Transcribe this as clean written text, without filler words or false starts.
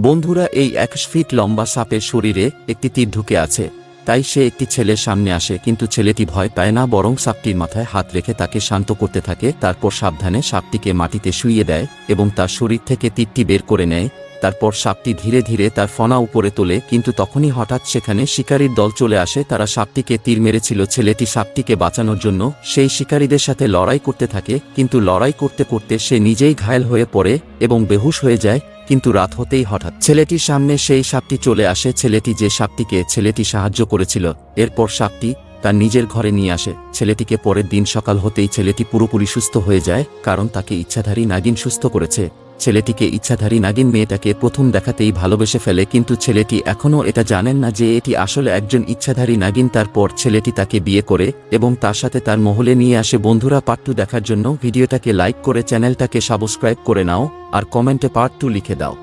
বন্ধুরা, এই 21 ফিট লম্বা সাপের শরীরে একটি তীর ঢুকে আছে। তাই সে একটি ছেলের সামনে আসে, কিন্তু ছেলেটি ভয় পায় না, বরং সাপটির মাথায় হাত রেখে তাকে শান্ত করতে থাকে। তারপর সাবধানে সাপটিকে মাটিতে শুইয়ে দেয় এবং তার শরীর থেকে তীরটি বের করে নেয়। তারপর সাপটি ধীরে ধীরে তার ফনা উপরে তোলে, কিন্তু তখনই হঠাৎ সেখানে শিকারীর দল চলে আসে। তারা সাপটিকে তীর মেরেছিল। ছেলেটি সাপটিকে বাঁচানোর জন্য সেই শিকারীদের সাথে লড়াই করতে থাকে, কিন্তু লড়াই করতে করতে সে নিজেই ঘায়েল হয়ে পড়ে এবং বেহুশ হয়ে যায়। কিন্তু রাত হতেই হঠাৎ ছেলেটির সামনে সেই সাপটি চলে আসে, ছেলেটি যে সাপটিকে সাহায্য করেছিল। এরপর সাপটি তার নিজের ঘরে নিয়ে আসে ছেলেটিকে। পরের দিন সকাল হতেই ছেলেটি পুরোপুরি সুস্থ হয়ে যায়, কারণ তাকে ইচ্ছাধারী নাগিন সুস্থ করেছে। ছেলেটিকে ইচ্ছাধারী নাগিন মেয়েটাকে প্রথম দেখাতেই ভালোবেসে ফেলে, কিন্তু ছেলেটি এখনও এটা জানেন না যে এটি আসলে একজন ইচ্ছাধারী নাগিন। তারপর ছেলেটি তাকে বিয়ে করে এবং তার সাথে তার মহলে নিয়ে আসে। বন্ধুরা, পার্ট 2 দেখার জন্য ভিডিওটাকে লাইক করে চ্যানেলটাকে সাবস্ক্রাইব করে নাও আর কমেন্টে পার্ট 2 লিখে দাও।